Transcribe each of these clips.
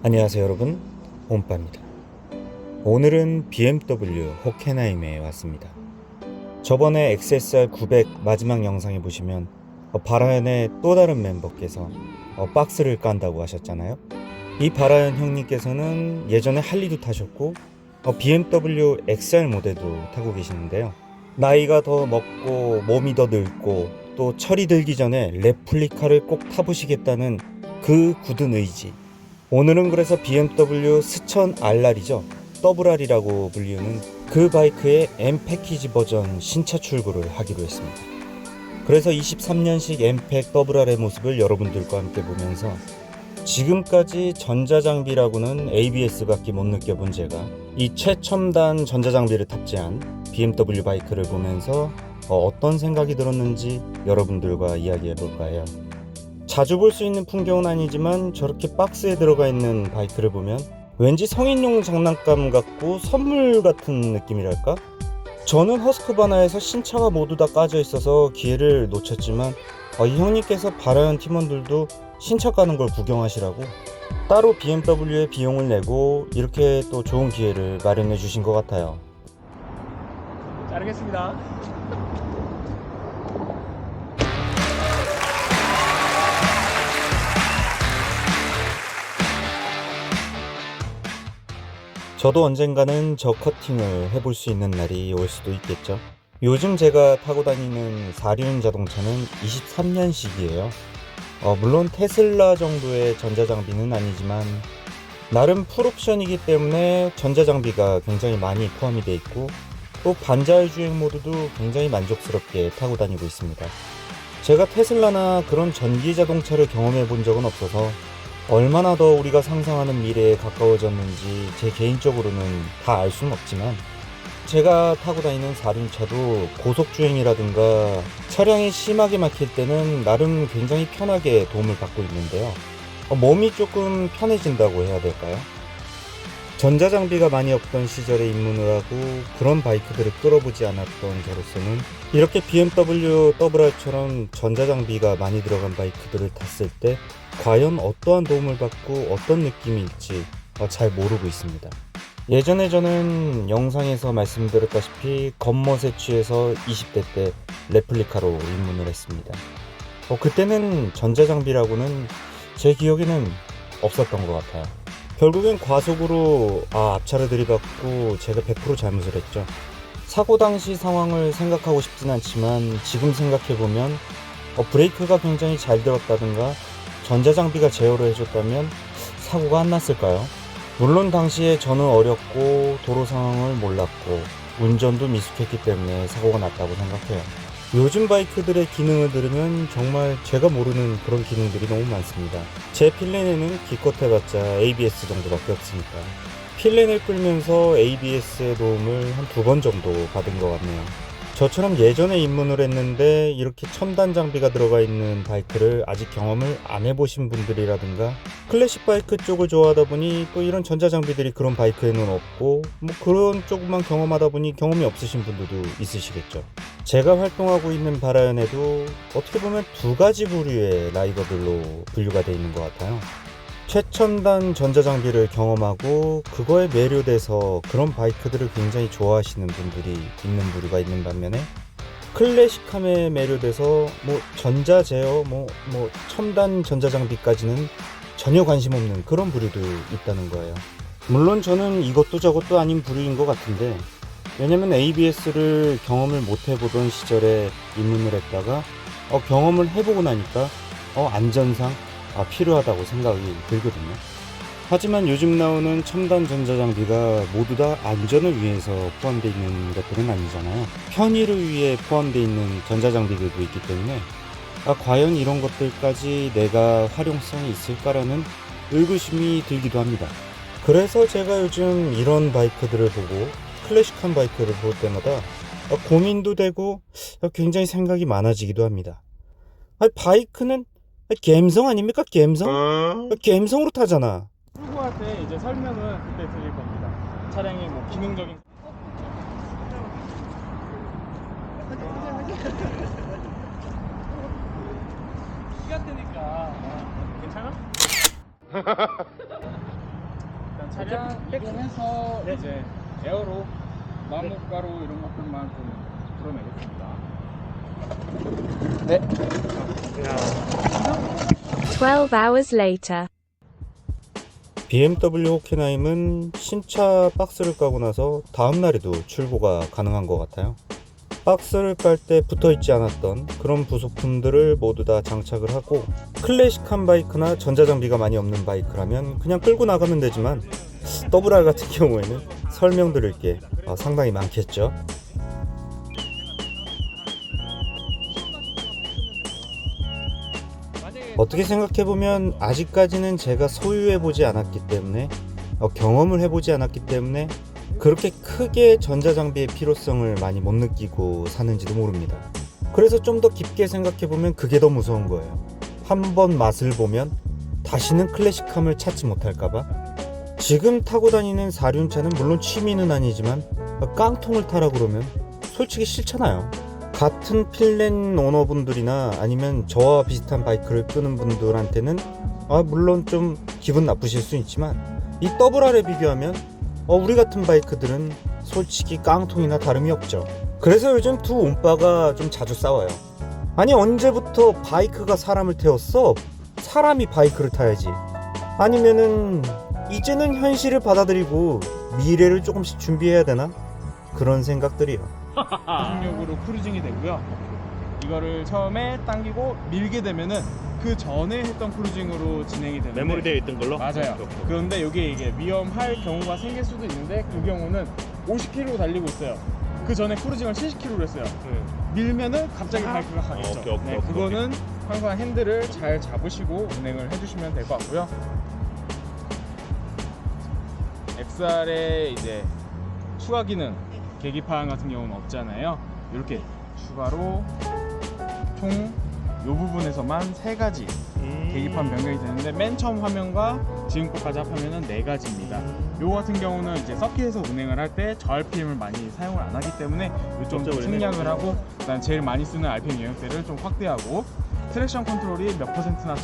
안녕하세요 여러분, 홈빠입니다. 오늘은 BMW 호켄하임에 왔습니다. 저번에 XSR 900 마지막 영상에 보시면 바라연의 또 다른 멤버께서 박스를 깐다고 하셨잖아요. 이 바라연 형님께서는 예전에 할리도 타셨고 BMW XR 모델도 타고 계시는데요. 나이가 더 먹고 몸이 더 늙고 또 철이 들기 전에 레플리카를 꼭 타보시겠다는 그 굳은 의지, 오늘은 그래서 BMW 스천 RR이죠. WR이라고 불리우는 그 바이크의 M 패키지 버전 신차 출고를 하기로 했습니다. 그래서 23년식 M팩 WR의 모습을 여러분들과 함께 보면서 지금까지 전자장비라고는 ABS밖에 못 느껴본 제가 이 최첨단 전자장비를 탑재한 BMW 바이크를 보면서 어떤 생각이 들었는지 여러분들과 이야기해볼까 해요. 자주 볼 수 있는 풍경은 아니지만 저렇게 박스에 들어가 있는 바이크를 보면 왠지 성인용 장난감 같고 선물 같은 느낌이랄까? 저는 허스크바나에서 신차가 모두 다 까져 있어서 기회를 놓쳤지만 이 형님께서 바라연 팀원들도 신차 까는 걸 구경하시라고 따로 BMW에 비용을 내고 이렇게 또 좋은 기회를 마련해 주신 것 같아요. 자르겠습니다. 저도 언젠가는 저 커팅을 해볼 수 있는 날이 올 수도 있겠죠. 요즘 제가 타고 다니는 4륜 자동차는 23년식이에요. 물론 테슬라 정도의 전자장비는 아니지만 나름 풀옵션이기 때문에 전자장비가 굉장히 많이 포함이 되어 있고 또 반자율 주행 모드도 굉장히 만족스럽게 타고 다니고 있습니다. 제가 테슬라나 그런 전기 자동차를 경험해 본 적은 없어서 얼마나 더 우리가 상상하는 미래에 가까워졌는지 제 개인적으로는 다 알 수는 없지만 제가 타고 다니는 4륜차도 고속주행이라든가 차량이 심하게 막힐 때는 나름 굉장히 편하게 도움을 받고 있는데요. 몸이 조금 편해진다고 해야 될까요? 전자장비가 많이 없던 시절에 입문을 하고 그런 바이크들을 끌어보지 않았던 저로서는 이렇게 BMW WR처럼 전자장비가 많이 들어간 바이크들을 탔을 때 과연 어떠한 도움을 받고 어떤 느낌일지 잘 모르고 있습니다. 예전에 저는 영상에서 말씀드렸다시피 겉멋에 취해서 20대 때 레플리카로 입문을 했습니다. 그때는 전자장비라고는 제 기억에는 없었던 것 같아요. 결국엔 과속으로 앞차를 들이받고 제가 100% 잘못을 했죠. 사고 당시 상황을 생각하고 싶진 않지만 지금 생각해보면 브레이크가 굉장히 잘 들었다든가 전자장비가 제어를 해줬다면 사고가 안 났을까요? 물론 당시에 저는 어렸고 도로 상황을 몰랐고 운전도 미숙했기 때문에 사고가 났다고 생각해요. 요즘 바이크들의 기능을 들으면 정말 제가 모르는 그런 기능들이 너무 많습니다. 제 필렌에는 기껏 해봤자 ABS 정도밖에 없으니까 필렌을 끌면서 ABS의 도움을 한 2번 정도 받은 것 같네요. 저처럼 예전에 입문을 했는데 이렇게 첨단 장비가 들어가 있는 바이크를 아직 경험을 안 해보신 분들이라든가 클래식 바이크 쪽을 좋아하다 보니 또 이런 전자장비들이 그런 바이크에는 없고 그런 쪽만 경험하다 보니 경험이 없으신 분들도 있으시겠죠. 제가 활동하고 있는 바라연에도 어떻게 보면 2가지 부류의 라이더들로 분류가 되어 있는 것 같아요. 최첨단 전자장비를 경험하고 그거에 매료돼서 그런 바이크들을 굉장히 좋아하시는 분들이 있는 부류가 있는 반면에 클래식함에 매료돼서 전자 제어 첨단 전자장비까지는 전혀 관심 없는 그런 부류도 있다는 거예요. 물론 저는 이것도 저것도 아닌 부류인 것 같은데 왜냐면 ABS를 경험을 못 해보던 시절에 입문을 했다가 경험을 해보고 나니까 안전상 필요하다고 생각이 들거든요. 하지만 요즘 나오는 첨단 전자장비가 모두 다 안전을 위해서 포함되어 있는 것들은 아니잖아요. 편의를 위해 포함되어 있는 전자장비들도 있기 때문에 과연 이런 것들까지 내가 활용성이 있을까라는 의구심이 들기도 합니다. 그래서 제가 요즘 이런 바이크들을 보고 클래식한 바이크를 볼 때마다 고민도 되고 굉장히 생각이 많아지기도 합니다. 바이크는 갬성 아닙니까? 갬성? 갬성으로 타잖아. 출고할 때 이제 설명은 그때 드릴 겁니다. 차량의 기능적인. 시간 되니까 괜찮아? 차량 이동해서 네. 이제 에어로 나무가루 이런 것들만 좀 풀어내겠습니다. 네. 12 hours later. BMW 호켄하임은 신차 박스를 까고 나서 다음날에도 출고가 가능한 것 같아요. 박스를 깔 때 붙어있지 않았던 그런 부속품들을 모두 다 장착을 하고, 클래식한 바이크나 전자장비가 많이 없는 바이크라면 그냥 끌고 나가면 되지만 WR 같은 경우에는 설명드릴 게 상당히 많겠죠. 어떻게 생각해보면 아직까지는 제가 소유해보지 않았기 때문에, 경험을 해보지 않았기 때문에 그렇게 크게 전자장비의 필요성을 많이 못 느끼고 사는지도 모릅니다. 그래서 좀 더 깊게 생각해보면 그게 더 무서운 거예요. 한번 맛을 보면 다시는 클래식함을 찾지 못할까봐. 지금 타고 다니는 4륜차는 물론 취미는 아니지만 깡통을 타라 그러면 솔직히 싫잖아요. 같은 필렌 오너분들이나 아니면 저와 비슷한 바이크를 끄는 분들한테는 물론 좀 기분 나쁘실 수 있지만, 이 WR에 비교하면 우리 같은 바이크들은 솔직히 깡통이나 다름이 없죠. 그래서 요즘 두 온빠가 좀 자주 싸워요. 아니, 언제부터 바이크가 사람을 태웠어? 사람이 바이크를 타야지. 아니면은 이제는 현실을 받아들이고 미래를 조금씩 준비해야 되나? 그런 생각들이요. 중력으로 크루징이 되고요. 이거를 처음에 당기고 밀게 되면은 그 전에 했던 크루징으로 진행이 되는데, 메모리 되어 있던 걸로? 맞아요. 그런데 이게 위험할 경우가 생길 수도 있는데, 그 경우는 50km 달리고 있어요. 그 전에 크루징을 70km로 했어요. 밀면은 갑자기 바이크가 가겠죠. 오케이. 그거는 항상 핸들을 잘 잡으시고 운행을 해주시면 될 것 같고요. XR의 이제 추가 기능, 계기판 같은 경우는 없잖아요. 이렇게 추가로 총 이 부분에서만 3가지 계기판 변경이 되는데, 맨 처음 화면과 지금 것까지 합하면은 4가지입니다. 요 같은 경우는 이제 서킷에서 운행을 할 때 저 RPM을 많이 사용을 안 하기 때문에 요점 좀 생략을 하고, 일단 제일 많이 쓰는 RPM 영역대를 좀 확대하고, 트랙션 컨트롤이 몇 %나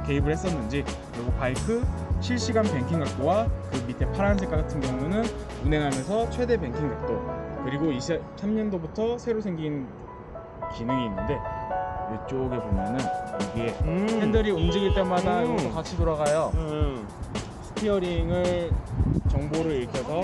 개입을 했었는지, 그리고 바이크 실시간 뱅킹 각도와 그 밑에 파란색 같은 경우는 운행하면서 최대 뱅킹 각도, 그리고 23년도부터 새로 생긴 기능이 있는데, 이쪽에 보면은 이게 핸들이 움직일 때마다 이것도 같이 돌아가요. 스티어링을 정보를 읽혀서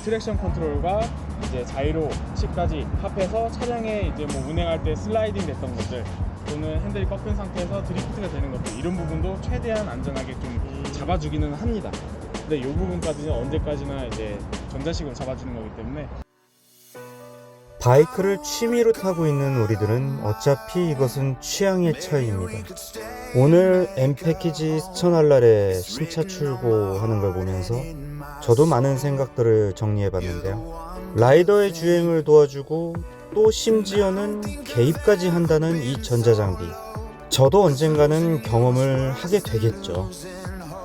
트랙션 컨트롤과 이제 자이로 칩까지 합해서 차량에 이제 뭐 운행할 때 슬라이딩 됐던 것들, 또는 핸들이 꺾인 상태에서 드리프트가 되는 것들, 이런 부분도 최대한 안전하게 좀 잡아주기는 합니다. 근데 이 부분까지는 언제까지나 이제 전자식으로 잡아주는 거기 때문에. 바이크를 취미로 타고 있는 우리들은 어차피 이것은 취향의 차이입니다. 오늘 M패키지 스천알랄의 신차 출고하는 걸 보면서 저도 많은 생각들을 정리해봤는데요. 라이더의 주행을 도와주고 또 심지어는 개입까지 한다는 이 전자장비, 저도 언젠가는 경험을 하게 되겠죠.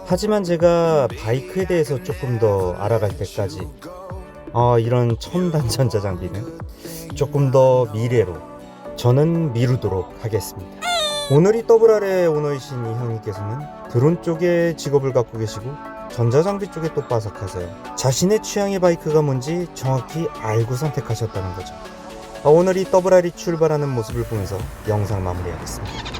하지만 제가 바이크에 대해서 조금 더 알아갈 때까지 이런 첨단 전자장비는 조금 더 미래로 저는 미루도록 하겠습니다. 오늘 이 WR의 오너이신 이 형님께서는 드론 쪽에 직업을 갖고 계시고 전자장비 쪽에 또 빠삭하세요. 자신의 취향의 바이크가 뭔지 정확히 알고 선택하셨다는 거죠. 오늘 이 WR이 출발하는 모습을 보면서 영상 마무리하겠습니다.